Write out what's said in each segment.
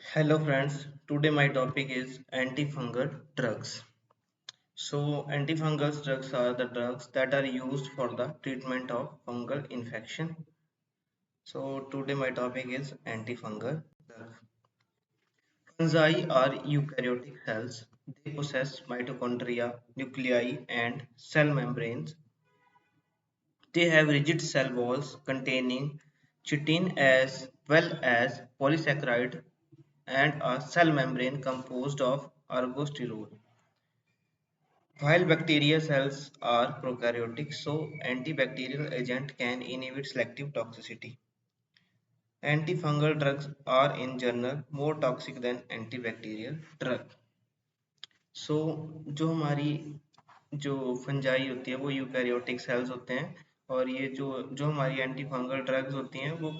Hello friends, today my topic is antifungal drugs. So antifungal drugs are the drugs that are used for the treatment of fungal infection. So today my topic is antifungal drugs. Fungi are eukaryotic cells. They possess mitochondria, nuclei and cell membranes. They have rigid cell walls containing chitin as well as polysaccharide and a cell membrane composed of ergosterol. While bacteria cells are prokaryotic, so antibacterial agent can inhibit selective toxicity. Antifungal drugs are in general more toxic than antibacterial drug. So जो हमारी जो fungi होती है वो eukaryotic cells होते हैं और ये जो हमारी एंटी फंगल ड्रग्स होती हैं वो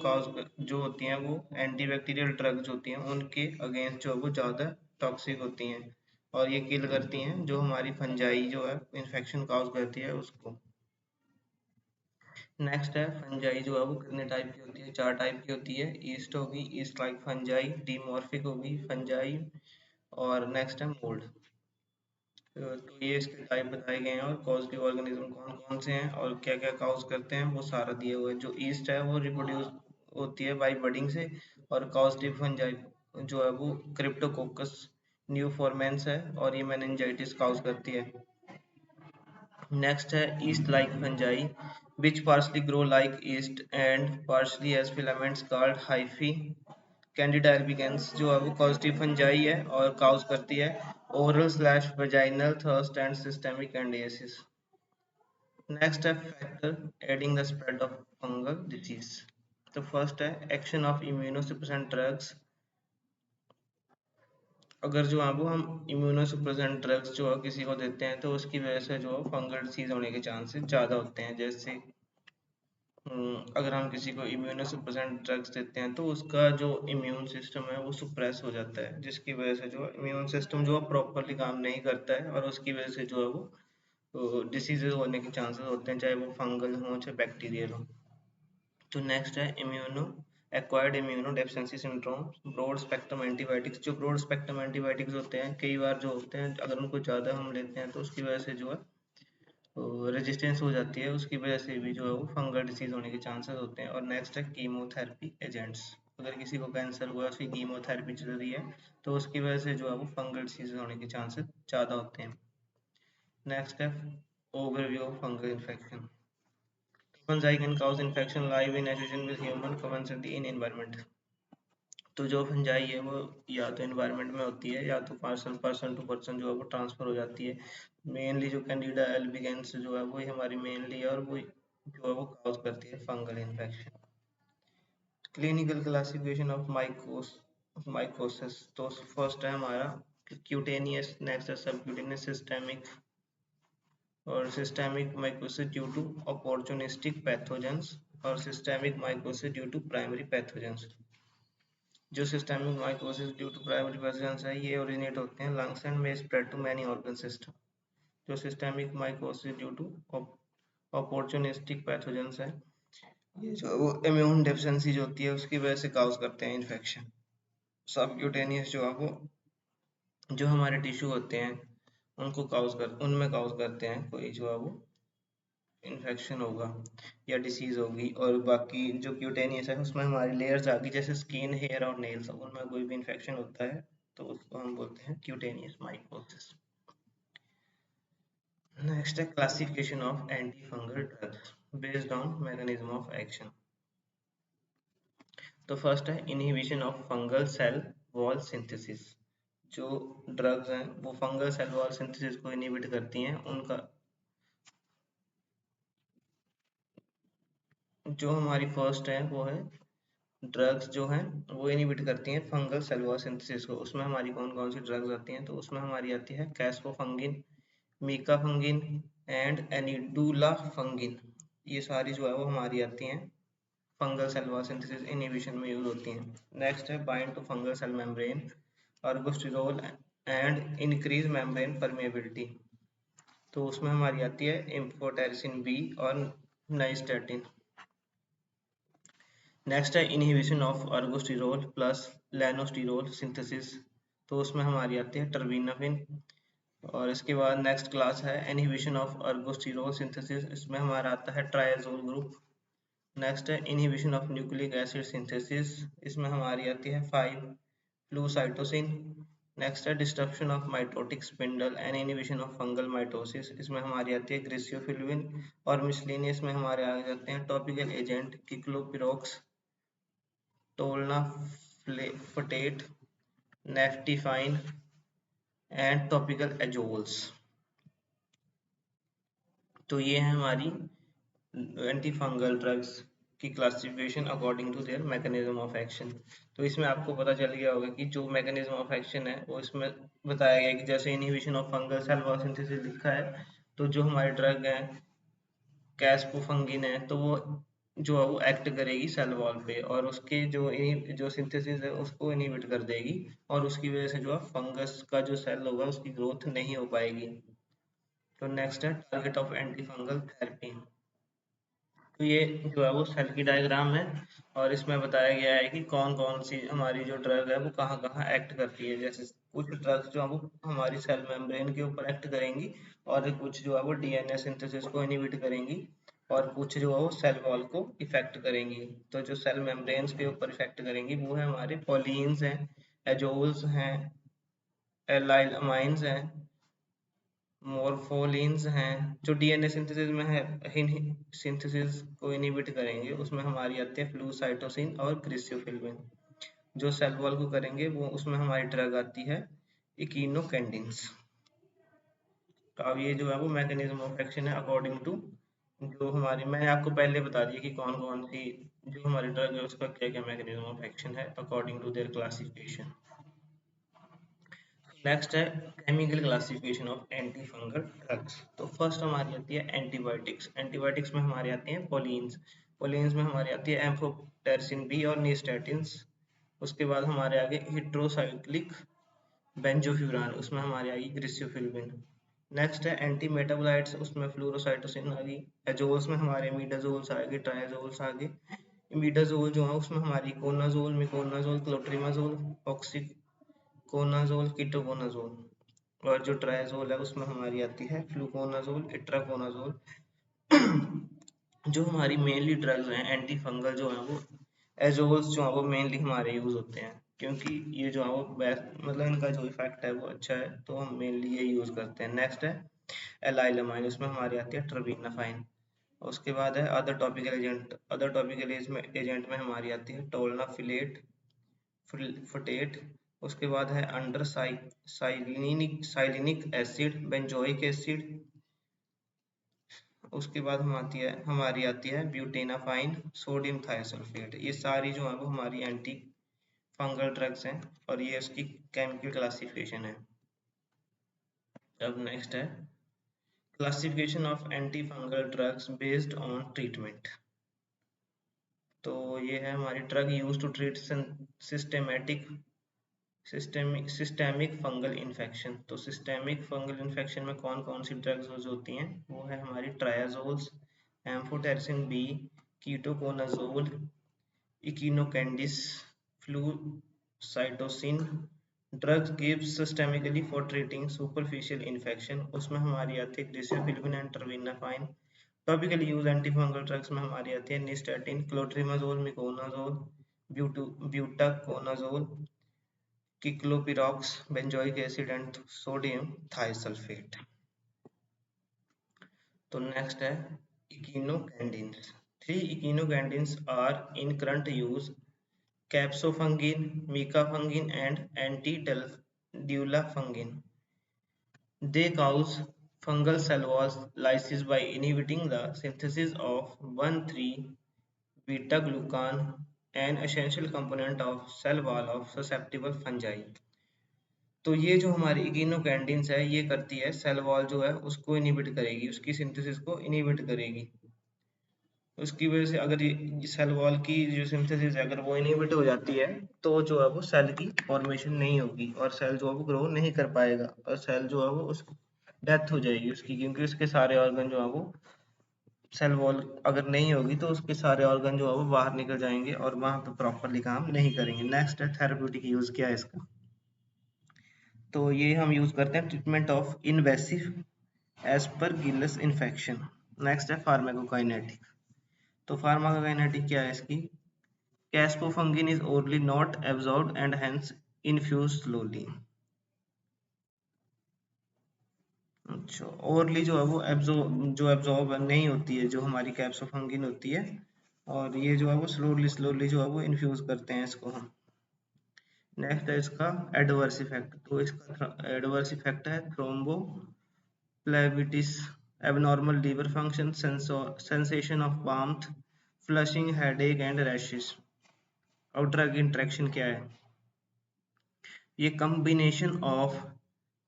जो होती हैं वो एंटीबैक्टीरियल ड्रग्स होती हैं उनके अगेंस्ट जो है वो ज़्यादा टॉक्सिक होती हैं और ये किल करती हैं जो हमारी फंजाई जो है इन्फेक्शन काज करती है उसको। नेक्स्ट है फंजाई जो है वो कितने टाइप की होती है, चार टाइप की होती है। ईस्ट होगी, ईस्ट लाइक फंजाई, डीमॉर्फिक होगी फंजाई और नेक्स्ट है मोल्ड। तो ये इसके टाइप बताए गए हैं और कॉजेटिव ऑर्गेनिज्म कौन कौन से हैं और क्या क्या काउज करते हैं वो सारा दिया हुआ है। जो ईस्ट है वो रिप्रोड्यूस होती है बाई बडिंग से और कॉजेटिव फंजाई जो है वो क्रिप्टोकोकस न्यूफॉर्मेंस है और ये मेनिंजाइटिस काउज करती है। नेक्स्ट है yeast like fungi which partially grow like yeast and partially as filaments called hyphae. Candida albicans जो है वो कॉजेटिव फंजाई है और काउज करती है oral slash vaginal thrush and systemic candidiasis. Next है factor aiding the spread of fungal disease. तो first है एक्शन ऑफ इम्यूनोसप्रेसेंट ड्रग्स। अगर जो है वो हम इम्यूनोसप्रेसेंट ड्रग्स जो है किसी को देते हैं तो उसकी वजह से जो फंगल डिसीज होने के चांसेस ज़्यादा होते हैं। जैसे अगर हम किसी को इम्यूनोसप्रेसेंट ड्रग्स देते हैं तो उसका जो इम्यून सिस्टम है वो सुप्रेस हो जाता है जिसकी वजह से जो इम्यून सिस्टम जो है प्रॉपरली काम नहीं करता है और उसकी वजह से जो है वो डिसीजेज होने के चांसेस होते हैं, चाहे वो फंगल हो चाहे बैक्टीरियल हो। तो नेक्स्ट है immuno acquired immunodeficiency syndrome. Broad spectrum antibiotics, जो ब्रॉड स्पेक्ट्रम एंटीबायोटिक्स होते हैं कई बार जो होते हैं अगर उनको ज़्यादा हम लेते हैं तो उसकी वजह से जो है रेजिस्टेंस हो जाती है, उसकी वजह से भी जो है वो फंगल डिसीज होने के चांसेस होते हैं। और नेक्स्ट है कीमोथेरेपी एजेंट्स। अगर किसी को कैंसर हुआ उसकी कीमोथेरेपी चल रही है तो उसकी वजह से जो है वो फंगल डिसीज होने के चांसेस ज़्यादा होते हैं। नेक्स्ट है overview of fungal infection. Fungi can cause infection live in association with human community in environment। तो जो फंजाई है वो या तो एनवायरनमेंट में होती है या तो पार्सल पर्सन टू पर्सन जो है वो ट्रांसफर हो जाती है। मेनली जो कैंडिडा एल्बिगेंस जो है वो हमारी मेनली है और वो जो है वो काज करती है fungal infection. Clinical classification of mycosis. तो फर्स्ट है हमारा क्यूटेनियस, नेक्स्ट है सबक्यूटेनियस, सिस्टेमिक और systemic mycosis due to opportunistic pathogens और systemic mycosis due to primary pathogens. जो systemic mycosis due to primary pathogens है ये ओरिजिनेट होते हैं लंग्स एंड में spread to many organ system. जो systemic mycosis due to opportunistic pathogens है ये जो वो इम्यून डेफिशिएंसी जो होती है उसकी वजह से काउज करते हैं इन्फेक्शन। सबक्यूटेनियस जो है वो जो हमारे टिश्यू होते हैं उनमें काउज करते हैं कोई जो है वो इन्फेक्शन होगा या डिसीज होगी। और बाकी जो क्यूटेनियस है उसमें हमारी लेयर्स आ गई जैसे स्किन, हेयर और नेल्स, उनमें कोई भी इन्फेक्शन होता है तो उसको हम बोलते हैं क्यूटेनियस माइकोसिस। नेक्स्ट है classification of anti fungal drugs based on mechanism of action. तो फर्स्ट है inhibition of fungal cell wall synthesis. जो ड्रग्स हैं वो फंगल सेल वॉल सिंथेसिस को इनहिबिट करती हैं। उनका जो हमारी फर्स्ट है वो है ड्रग्स जो हैं वो इनहिबिट करती हैं फंगल सेल वॉल सिंथेसिस को। उसमें हमारी कौन कौन सी ड्रग्स आती हैं, तो उसमें हमारी आती है कैस्कोफंगिन, मीकाफंगिन एंड एनिडुलाफंगिन। ये सारी जो है वो हमारी आती हैं fungal cell wall synthesis inhibition में यूज होती हैं। नेक्स्ट है bind to fungal cell membrane, ergosterol and increase membrane permeability. तो उसमें हमारी आती है एम्फोटेरिसिन बी और नाइस्टेटिन। नेक्स्ट है inhibition of ergosterol plus lanosterol synthesis, तो उसमें हमारी आती है टर्बिनाफिन। और इसके बाद नेक्स्ट क्लास है इनहिबिशन ऑफ अर्गोस्टिरोल सिंथेसिस, इसमें हमारा आता है ट्राइजोल ग्रुप। नेक्स्ट है inhibition of nucleic acid synthesis, इसमें हमारी आती है 5-फ्लूसाइटोसिन। नेक्स्ट है disruption of mitotic spindle and inhibition of fungal mitosis, इसमें हमारी आती है ग्रेसियोफिल्विन। और मिसलेनियस में हमारे आ जाते हैं topical agent ciclopirox, tolnaftate, naftifine and topical azoles. तो ये है हमारी एंटी फंगल ड्रग्स की classification according to their mechanism of action. तो इसमें आपको पता चल गया होगा कि जो मैकेनिज्म ऑफ एक्शन है वो इसमें बताया गया है कि जैसे inhibition of fungal cell wall synthesis लिखा है, तो जो हमारे ड्रग है कैस्पोफंगिन है, तो वो जो है वो एक्ट करेगी सेल वॉल पे और उसके जो सिंथेसिस है उसको इनहिबिट कर देगी, और उसकी वजह से जो है फंगस का जो सेल होगा उसकी ग्रोथ नहीं हो पाएगी। तो नेक्स्ट है target of anti fungal therapy. तो ये जो है वो सेल की डायग्राम है, और इसमें बताया गया है कि कौन कौन सी हमारी जो ड्रग है वो कहाँ कहाँ एक्ट करती है। जैसे कुछ ड्रग्स जो है वो हमारी सेल मेम्ब्रेन के ऊपर एक्ट करेंगी, और कुछ जो है वो डीएनए सिंथेसिस को इनहिबिट करेंगी, और कुछ जो है वो सेल वॉल को इफेक्ट करेंगी। तो जो सेल मेम्ब्रेन्स के ऊपर इफेक्ट करेंगी वो है हमारे पॉलीन्स हैं, एजोल्स हैं, एलाइलमाइंस हैं, मॉर्फोलिन्स हैं। जो डीएनए सिंथेसिस में है सिंथेसिस को इनहिबिट करेंगे उसमें हमारी आती है फ्लूसाइटोसिन और ग्रेसियोफिल्विन। जो सेल वॉल को करेंगे वो उसमें हमारी ड्रग आती है इकिनोकेंडिन्स। तो अब ये जो है वो मैकेनिज्म ऑफ एक्शन है अकॉर्डिंग टू जो हमारी, मैंने आपको पहले बता दिया कि कौन कौन सी जो हमारी ड्रग है उसका क्या क्या मैकेनिज्म ऑफ एक्शन है according to their classification. Next है chemical classification of anti fungal drugs. तो फर्स्ट हमारी आती है एंटीबायोटिक्स। एंटीबायोटिक्स में हमारी आती हैं पोलिन्स। पोलिन्स में हमारी आती है एम्फोटेरिसिन बी और नीस्टेटिन्स। उसके बाद हमारे आगे हिट्रोसाइक्लिक बेंजोफ्यूरान, उसमें हमारी आएगी ग्रिसियोफिल्विन। नेक्स्ट है एंटी मेटाबोलाइट्स, उसमें फ्लोरोसाइटोसिन आ गई। एजोल्स में हमारे इमिडाजोल्स आ गए, ट्राइजोल्स आ गए। इमिडाजोल जो है उसमें हमारी कोनाजोल, मिकोनाजोल, क्लोट्रिमाजोल, ऑक्सीकोनाजोल, कीटोकोनाजोल। और जो ट्राइजोल है उसमें हमारी आती है फ्लूकोनाजोल, इट्राकोनाजोल। जो हमारी मेनली ड्रग्स हैं एंटी फंगल जो है वो एजोल्स जो है वो मेनली हमारे यूज होते हैं, क्योंकि ये जो है वो बेस्ट मतलब इनका जो इफेक्ट है वो अच्छा है, तो हम मेनली ये यूज करते हैं। नेक्स्ट है एलाइलामाइन, उसमें हमारी आती है ट्रबीनाफाइन। उसके बाद है other topical agent. Other topical agent में हमारी आती है टोलनाफिलेट, फुटेट। उसके बाद है अंडर साइलिनिक एसिड, बेंजोइक एसिड। उसके बाद हमारी आती है ब्यूटेनाफाइन, सोडियम थायोसल्फेट। ये सारी जो है वो हमारी एंटी फंगल ड्रग्स हैं, और ये उसकी केमिकल क्लासिफिकेशन है। अब नेक्स्ट है classification of anti fungal drugs based on treatment. तो ये है हमारी drug use to treat systemic fungal infection. तो सिस्टेमिक फंगल इन्फेक्शन में कौन कौन सी ड्रग्स यूज होती हैं, वो है हमारी triazoles, amphotericin B, ketoconazole, echinocandins, flucytosine. Drugs gives systemically for treating superficial infection, उसमें हमारी आती है griseofulvin and terbinafine. Topically use antifungal drugs में हमारी आती है nystatin, clotrimazole, miconazole, butoconazole, ciclopirox, benzoic acid and sodium thiosulphate. तो नेक्स्ट है echinocandins. 3 echinocandins are in current use, caspofungin, micafungin and anidulafungin. They cause fungal cell wall lysis by inhibiting the synthesis of 1,3-beta-glucan, an essential component of cell wall of susceptible fungi. तो ये जो हमारी इकिनोकेंडिन्स है ये करती है cell wall जो है उसको इनहिबिट करेगी, उसकी सिंथेसिस को इनहिबिट करेगी। उसकी वजह से अगर ये सेल वॉल की जो सिंथेसिस है अगर वो इनहिबिट हो जाती है तो जो है वो सेल की फॉर्मेशन नहीं होगी, और सेल जो है वो ग्रो नहीं कर पाएगा, और सेल जो है वो उस डेथ हो जाएगी उसकी, क्योंकि उसके सारे ऑर्गन जो है वो सेल वॉल अगर नहीं होगी तो उसके सारे ऑर्गन जो है वो बाहर निकल जाएंगे और वहां पे प्रॉपरली काम नहीं करेंगे। नेक्स्ट है थेरेप्यूटिक यूज। क्या है इसका? तो ये हम यूज करते हैं treatment of invasive aspergillus infection. Next है फार्माकोकाइनेटिक। तो फार्माकोकाइनेटिक क्या है इसकी? Caspofungin is orally not absorbed and hence infuse slowly. अच्छा, ओरली जो है वो एब्जॉर्ब नहीं होती है, जो हमारी कैप्सोफंगिन होती है, और ये जो है वो स्लोली स्लोली जो है वो इन्फ्यूज करते हैं इसको हम। नेक्स्ट है इसका एडवर्स इफेक्ट। तो इसका एडवर्स इफेक्ट है thrombophlebitis, abnormal liver function, sensation of warmth, flushing, headache and rashes. और ड्रग इंटरेक्शन क्या है? ये combination of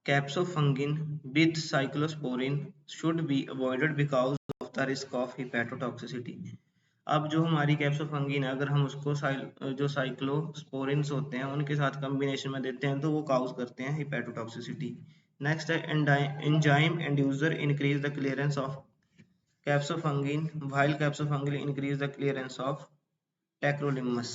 capsofungin with cyclosporin should be avoided because of the risk of hepatotoxicity। अब जो हमारी कैप्सोफंगिन है, अगर हम उसको जो साइक्लोस्पोरिन्स होते हैं उनके साथ कॉम्बिनेशन में देते हैं तो वो काउज करते हैं हिपेटोटॉक्सिसिटी। नेक्स्ट है enzyme inducer increase the clearance of caspofungin while caspofungin increase the clearance of tacrolimus.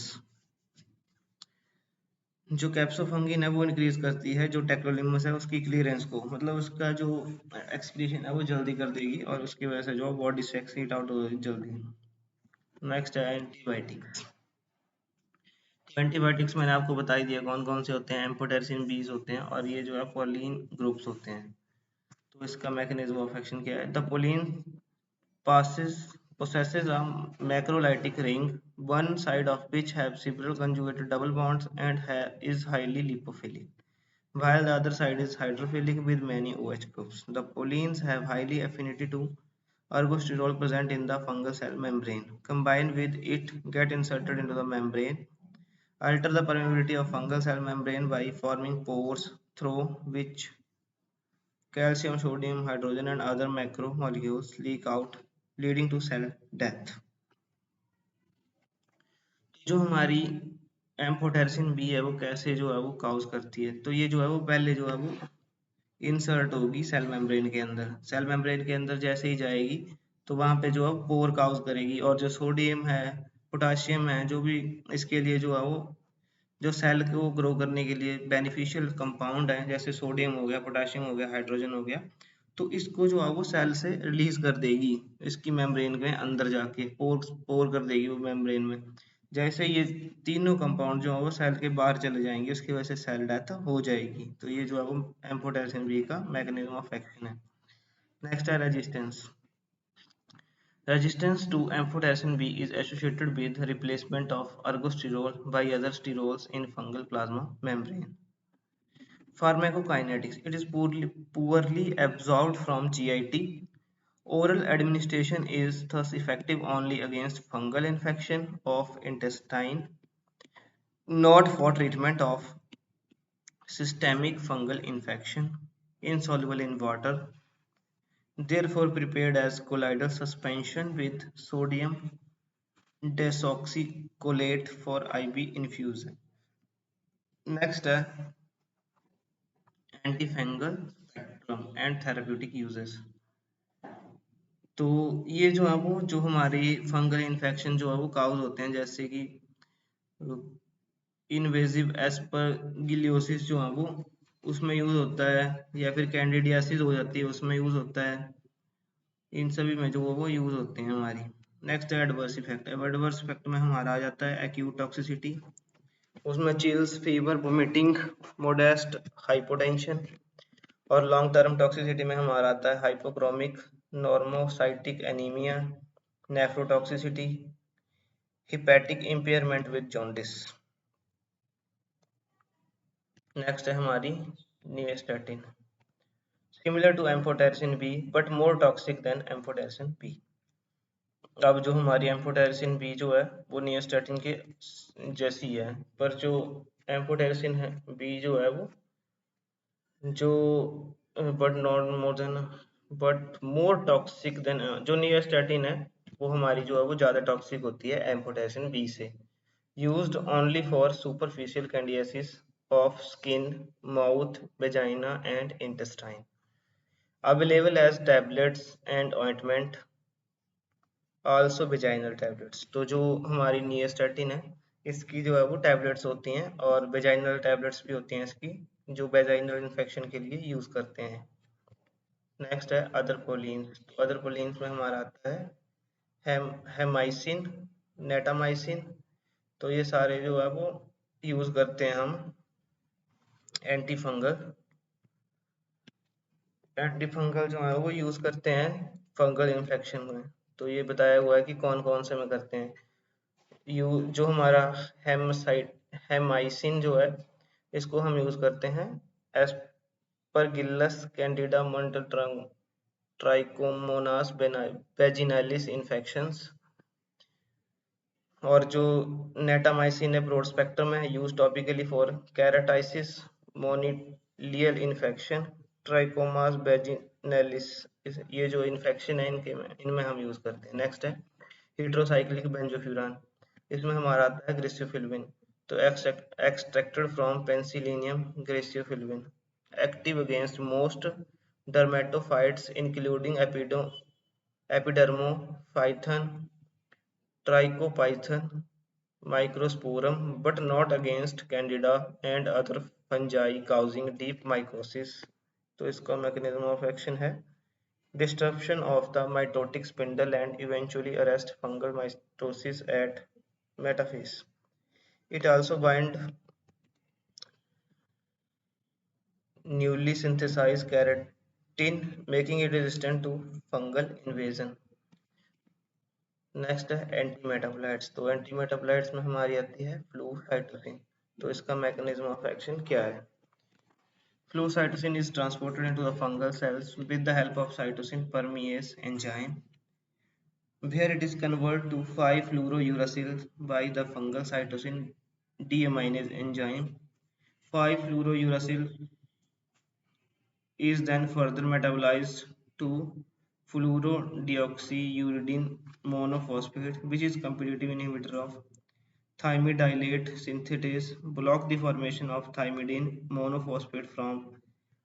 जो कैप्सोफंगिन है वो इंक्रीज करती है जो टेक्रोलिमस है उसकी क्लियरेंस को, मतलब उसका जो एक्सक्रीशन है वो जल्दी कर देगी और उसकी वजह से जो बॉडी से एक्सक्रीट आउट हो जल्दी। नेक्स्ट है एंटीबायोटिक्स। तो एंटीबायोटिक्स मैंने आपको बता ही दिया कौन कौन से होते हैं। एम्फोटेरिसिन बीज होते हैं और ये जो है पोलिन ग्रुप्स होते हैं। तो इसका मैकेनिज्म ऑफ एक्शन क्या है? The pollen possesses a macrolytic ring, one side of which have several conjugated double bonds and is highly lipophilic, while the other side is hydrophilic with many OH groups. The polines have highly affinity to ergosterol present in the fungal cell membrane. Combined with it, get inserted into the membrane, alter the permeability of fungal cell membrane by forming pores through which calcium, sodium, hydrogen and other macromolecules leak out, leading to cell death। जो हमारी amphotericin B है वो कैसे जो है वो cause करती है? तो ये जो है वो पहले जो है वो इंसर्ट होगी सेल मेम्ब्रेन के अंदर। सेल मेम्ब्रेन के अंदर जैसे ही जाएगी तो वहां पे जो है पोर काउज करेगी, और जो सोडियम है, पोटाशियम है, जो भी इसके लिए जो है वो जो सेल को ग्रो करने के लिए बेनिफिशियल कंपाउंड है, जैसे सोडियम हो गया, पोटाशियम हो गया, हाइड्रोजन हो गया, तो इसको जो है वो सेल से रिलीज कर देगी इसकी मेम्ब्रेन के अंदर जाके, पोर कर देगी वो मेम्ब्रेन में। जैसे ये तीनों कंपाउंड जो है वो सेल के बाहर चले जाएंगे, उसकी वजह से सेल डेथ हो जाएगी। तो ये जो है वो एम्फोटेरिसिन बी का मैकेनिज्म ऑफ एक्शन है। नेक्स्ट है resistance. Resistance to amphotericin B is associated with replacement of ergosterol by other sterols in fungal plasma membrane. Pharmacokinetics. It is poorly absorbed from GIT. Oral administration is thus effective only against fungal infection of intestine, not for treatment of systemic fungal infection. Insoluble in water, therefore prepared as colloidal suspension with sodium desoxycholate for IV infusion। Next है antifungal spectrum and therapeutic uses. तो ये जो है वो जो हमारी fungal infection जो है वो काउज होते हैं, जैसे कि इनवेजिव एस्परगिलियोसिस जो है वो उसमें यूज होता है, या फिर कैंडिडियासिस हो जाती है उसमें यूज होता है। इन सभी में जो वो यूज होते हैं हमारी। नेक्स्ट है एडवर्स इफेक्ट। एडवर्स इफेक्ट में हमारा आ जाता है एक्यूट टॉक्सिसिटी, उसमें chills, fever, vomiting, modest hypotension, और लॉन्ग टर्म टॉक्सिसिटी में हमारा आता है hypochromic normocytic anaemia, nephrotoxicity, hepatic impairment with jaundice. Next है हमारी nystatin, similar to amphotericin B but more toxic than amphotericin B. अब जो हमारी एम्फोटेरिसिन बी जो है वो निएस्टेटिन के जैसी है, पर जो एम्फोटेरिसिन है बी जो है वो जो but not more than but more toxic than, जो नियोस्टैटिन है वो हमारी जो है वो ज़्यादा टॉक्सिक होती है एम्फोटेरिसिन बी से। Used only for superficial candidiasis of skin, mouth, vagina and intestine. Available as tablets and ointment also vaginal tablets. तो जो हमारी निएस्टेटिन है इसकी जो है वो टैबलेट्स होती हैं, और वेजाइनल टैबलेट्स भी होती हैं इसकी, जो वेजाइनल इन्फेक्शन के लिए यूज करते हैं। नेक्स्ट है अदर कोलिन्स। तो अदर कोलिन्स में हमारा आता है हेमाइसिन, नेटामाइसिन। तो ये सारे जो है वो यूज करते हैं हम एंटी फंगल। एंटी फंगल जो है वो यूज करते हैं फंगल इन्फेक्शन में। तो ये बताया हुआ है कि कौन कौन से में करते हैं। जो हमारा हेमसाइड हेमाइसिन जो है इसको हम यूज करते हैं Aspergillus Candida Mantel trichomonas vaginalis infections. और जो नेटामाइसिन है ब्रॉड स्पेक्ट्रम है, यूज टॉपिकली फॉर केराटाइसिस, मोनिलियल इन्फेक्शन, ट्राइकोमास वेजिनैलिस। ये जो इन्फेक्शन है इनमें हम यूज करते हैं। नेक्स्ट है हीट्रोसाइक्लिक बेंजोफ्यूरान। इसमें हमारा आता है ग्रेसियोफिल्विन। तो extracted from penicillium griseofulvin, active against most dermatophytes including epidermophyton, trichophyton, microsporum, but not against candida and other fungi causing deep mycosis। तो इसका mechanism of action है disruption of the mitotic spindle and eventually arrest fungal mitosis at metaphase। It also bind newly synthesized keratin, making it resistant to fungal invasion। Next है anti metabolites. तो anti metabolites में हमारी आती है flucytosine. तो इसका mechanism of action क्या है? Flucytosine is transported into the fungal cells with the help of cytosine permease enzyme, where it is converted to 5-fluorouracil by the fungal cytosine deaminase enzyme. 5-fluorouracil is then further metabolized to fluorodeoxyuridine monophosphate, which is competitive inhibitor of thymidylate synthetase, block the formation of thymidine monophosphate from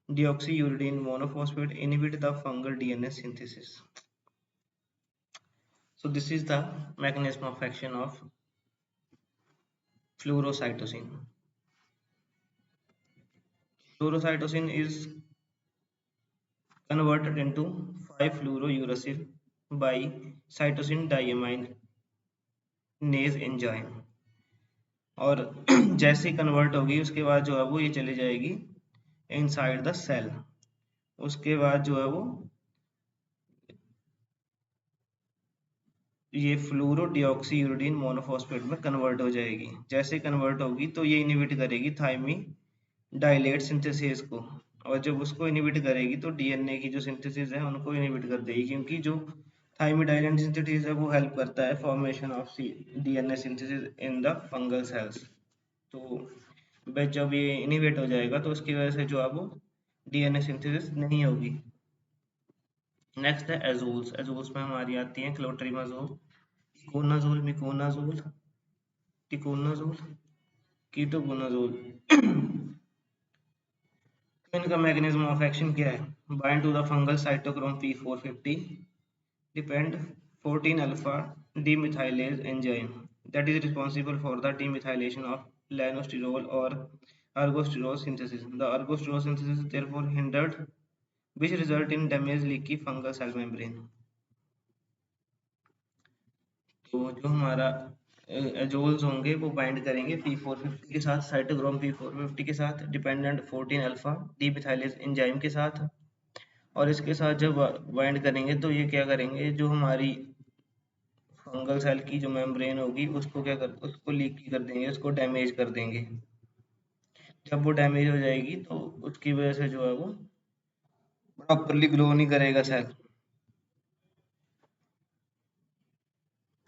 deoxyuridine monophosphate, inhibit the fungal DNA synthesis. So this is the mechanism of action of fluorocytosine. Fluorocytosine is converted into 5-fluorouracil by cytosine deaminase enzyme, और जैसे convert होगी उसके बाद जो है वो ये चली जाएगी इनसाइड द सेल। उसके बाद जो है वो ये फ्लूरोडिऑक्सीयूरिडीन मोनोफॉस्फेट में कन्वर्ट हो जाएगी। जैसे कन्वर्ट होगी तो ये इनहिबिट करेगी थाइमिडाइलेट सिंथेसिस को, और जब उसको इनहिबिट करेगी तो डीएनए की जो सिंथेसिस है उनको इनहिबिट कर देगी, क्योंकि जो थाइमिडाइलेट सिंथेसिस है वो हेल्प करता है formation of DNA synthesis in the fungal sales. तो जब ये इनहिबिट हो जाएगा तो उसकी वजह से जो है वो डीएनए सिंथेसिस नहीं होगी। नेक्स्ट है एजोल्स। एजोल्स में हमारी आती है clotrimazole, econazole, miconazole, tioconazole, ketoconazole. तो इनका मैकेनिज्म ऑफ एक्शन क्या है? Bind to the fungal cytochrome P450, depend 14 alpha demethylase enzyme that is responsible for the demethylation of lanosterol or ergosterol synthesis. The ergosterol synthesis is therefore hindered, which result in damaged leaky fungal cell membrane। तो जो हमारा एजोल्स होंगे वो bind करेंगे P450 के साथ, cytochrome P450 के साथ, डिपेंडेंट 14 अल्फा डीमिथाइलेज एंजाइम के साथ। और इसके साथ जब बाइंड करेंगे तो ये क्या करेंगे, जो हमारी फंगल सेल की जो मेम्ब्रेन होगी उसको लीकी कर देंगे, उसको डैमेज कर देंगे। जब वो डैमेज हो जाएगी तो उसकी वजह से जो है वो प्रॉपरली ग्रो नहीं करेगा सेल।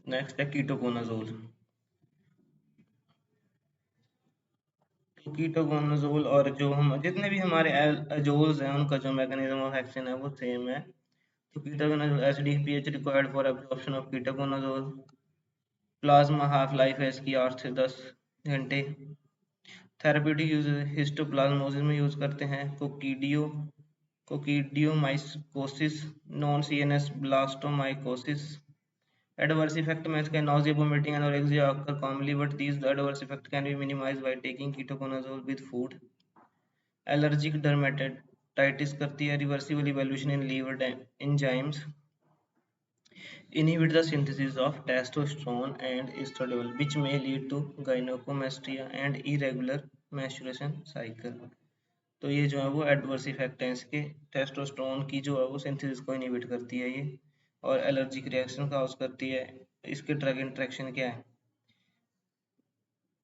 नेक्स्ट है कीटोकोनाजोल। कीटोकोनाजोल और जो हम जितने भी हमारे एजोल्स हैं उनका जो मैकेनिज्म ऑफ एक्शन है वो सेम है। तो ketoconazole acid pH required for absorption of ketoconazole, plasma half life है इसकी 8 से 10 घंटे। थेरेप्यूटिक यूज हिस्टोप्लाज्मोसिस में यूज करते हैं coccidioidomycosis, non CNS blastomycosis Adverse effect में इसका nausea, vomiting, anorexia occur commonly, but these adverse effect can be minimized by taking ketoconazole with food. Allergic dermatitis करती है, reversible evolution in liver enzymes, inhibit the synthesis of testosterone and estradiol, which may lead to gynecomastia and irregular menstruation cycle. तो ये जो है वो adverse effect है इसके, testosterone की जो है वो सिंथेसिस को इनहिबिट करती है ये, और एलर्जिक रिएक्शन काउज करती है। इसके ड्रग इंटरेक्शन क्या है,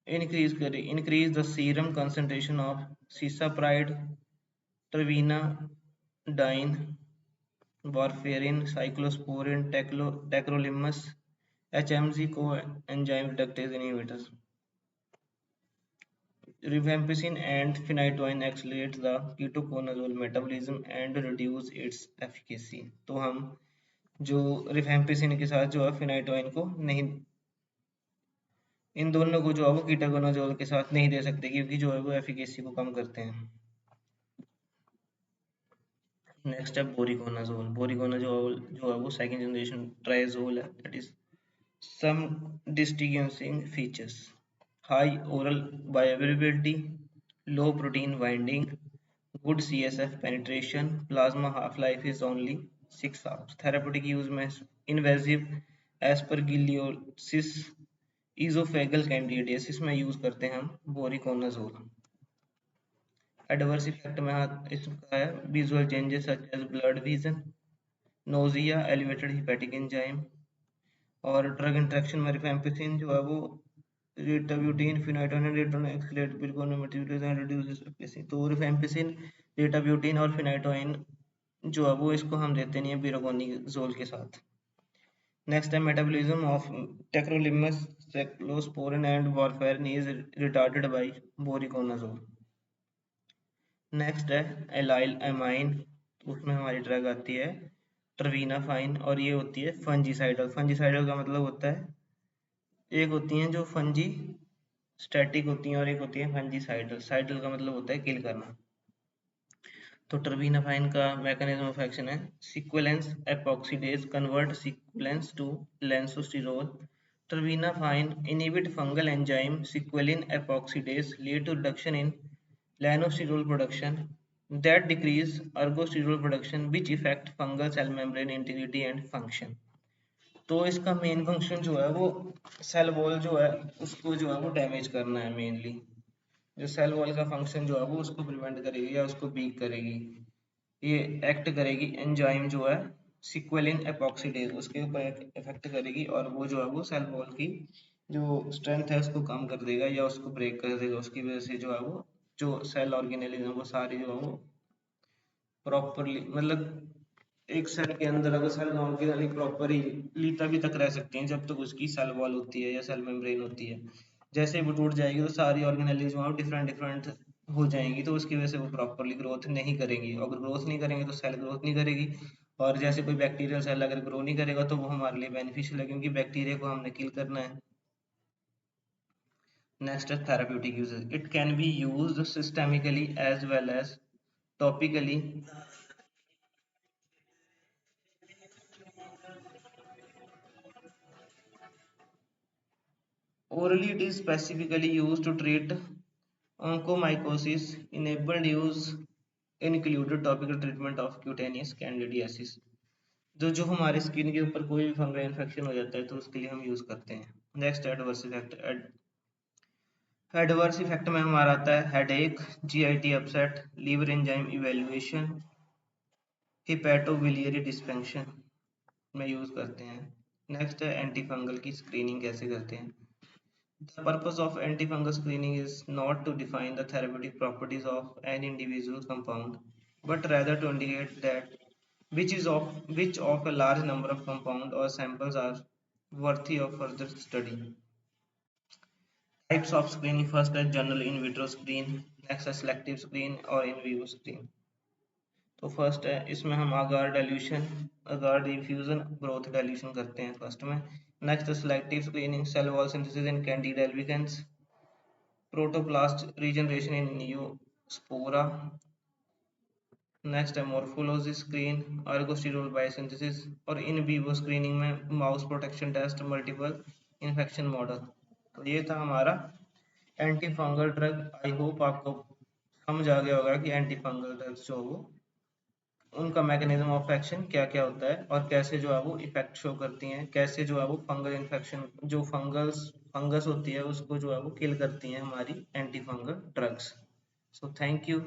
increase the serum concentration of cisapride, terfenadine, warfarin, cyclosporine, tacrolimus, HMG co enzyme reductase inhibitors. Rifampicin and phenytoin accelerate the ketoconazole metabolism and reduce its efficacy। तो हम जो rifampicin के साथ जो है फिनाइटोइन को नहीं, इन दोनों को जो है वो कीटोकोनाजोल के साथ नहीं दे सकते, क्योंकि जो है वो एफिकेसी को कम करते हैं। नेक्स्ट है बोरिकोनाजोल। बोरिकोनाजोल जो है वो सेकंड जनरेशन ट्राइजोल है, that is some distinguishing features: high oral bioavailability, low protein binding, good CSF penetration, plasma half-life is only 6 hours, therapeutic use में invasive aspergillosis esophageal candidiasis में यूज करते हैं हम बोरिकोनाजोल। एडवर्स इफेक्ट में इसका है visual changes such as blood vision, nausea, elevated hepatic enzyme, और drug interaction में रिफेम्पिसिन जो है वो रेटाब्यूटेन, फिनाइटोइन, रेटोन एक्सलेट बिल्कोनोमेटिविटीज एंड रिड्यूसेस एफिकेसी। तो रिफेम्पिसिन, रेटाब्यूटेन और फिनाइटोइन जो है वो इसको हम देते नहीं है बिरोकोनिजोल के साथ। नेक्स्ट है metabolism of tacrolimus, cyclosporine and warfarin is retarded by voriconazole. Next है एलाइल एमाइन, उसमें हमारी ड्रग आती है ट्रवीनाफाइन, और ये होती है फंजीसाइडल। फंजीसाइडल का मतलब होता है, एक होती हैं जो फंजी स्टैटिक होती हैं और एक होती है फंजीसाइडल। साइडल का मतलब होता है किल करना। तो ट्रवीनाफाइन का मैकेनिज्म ऑफ एक्शन है squalene epoxidase convert squalene to lanosterol. Terbinafine inhibit fungal enzyme squalene epoxidase lead to reduction in lanosterol production that decrease ergosterol production which affect fungal cell membrane integrity and function। तो इसका main function जो है वो cell wall जो है उसको जो है वो डैमेज करना है मेनली। जो सेल वॉल का फंक्शन जो है वो उसको प्रिवेंट करेगी या उसको वीक करेगी। ये एक्ट करेगी एंजाइम जो है सिक्वेलिन एपॉक्सीडेज, उसके ऊपर इफेक्ट करेगी, और वो जो है वो सेल वॉल की जो स्ट्रेंथ है उसको कम कर देगा या उसको ब्रेक कर देगा। उसकी वजह से जो है वो जो सेल ऑर्गेनेल है वो सारी जो है वो प्रॉपरली, मतलब एक सेल के अंदर अगर सेल ऑर्गेनेल प्रॉपरली तभी तक रह सकती हैं जब तक उसकी सेल वॉल होती है या सेल मेम्ब्रेन होती है। जैसे वो टूट जाएगी तो सारी ऑर्गेनेल जो है डिफरेंट डिफरेंट हो जाएंगी, तो उसकी वजह से वो प्रॉपरली ग्रोथ नहीं करेंगी। अगर ग्रोथ नहीं करेंगे तो सेल ग्रोथ नहीं करेगी, और जैसे कोई बैक्टीरियल सेल अगर ग्रो नहीं करेगा तो वो हमारे लिए बेनिफिशियल है, क्योंकि बैक्टीरिया को हमने किल करना है। नेक्स्ट है therapeutic uses. It can be used systemically as well as topically. Orally, it is specifically used to treat onychomycosis. Enabled use included topical treatment of cutaneous candidiasis। जो हमारे स्किन के ऊपर कोई भी फंगल इन्फेक्शन हो जाता है तो उसके लिए हम यूज करते हैं। Next adverse effect. Adverse effect में हमारा आता है headache, GIT upset, liver enzyme elevation, hepatobiliary dysfunction में यूज करते हैं। नेक्स्ट है एंटी फंगल की स्क्रीनिंग कैसे करते हैं। The purpose of antifungal screening is not to define the therapeutic properties of any individual compound, but rather to indicate that which of a large number of compound or samples are worthy of further study। Types of screening: first है general in vitro screen, next है selective screen और in vivo screen। तो first है इसमें हम agar dilution, agar diffusion, growth dilution करते हैं first में। Next selective screening, cell wall synthesis in candida albicans, protoplast regeneration in neospora। Next है मोर्फोलॉजी स्क्रीन, आर्गोस्टीरोल बायोसिंथेसिस और इन विवो स्क्रीनिंग में mouse protection test, multiple infection model. तो ये था हमारा antifungal drug. I hope आपको समझ आ गया होगा कि एंटी फंगल ड्रग्स जो वो उनका मैकेनिज्म ऑफ एक्शन क्या क्या होता है और कैसे जो है वो इफेक्ट शो करती हैं, कैसे जो है वो फंगल इन्फेक्शन जो फंगस होती है उसको जो है वो किल करती हैं हमारी anti fungal drugs. So thank you.